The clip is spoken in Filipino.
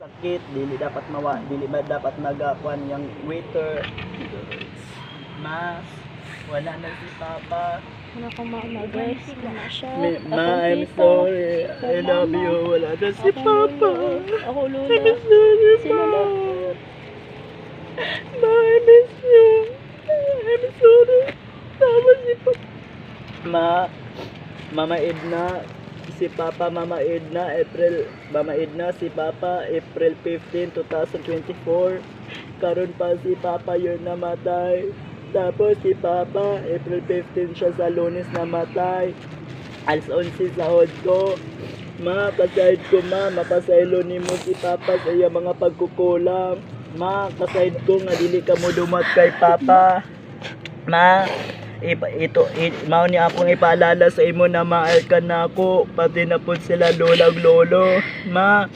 sakit, dili dapat dili ba dapat magakuan yang waiter. Ma, wala na si Papa. Wala ko guys. Wala siya. Ma, I'm sorry. I love you. Wala na si Papa. Ako lula. I'm sorry, Sino Ma. ba? Ma, I miss you. I'm sorry. Tama si Papa. Mama Edna, si Papa, Mama Edna, si Papa, April 15, 2024. Karon pa si Papa yun namatay. Tapos si Papa, April 15 siya sa Lunes namatay. Alas 11 sa hod ko. Ma, kasahid ko ma, mapasaylo ni mo si Papa sa iya mga pagkukulang. Ma, kasahid ko nga dili ka mo dumat kay Papa. Ma, mao ni akong ipaalala sa imo na maal ka na ako, pati na po sila lolag lolo. Ma,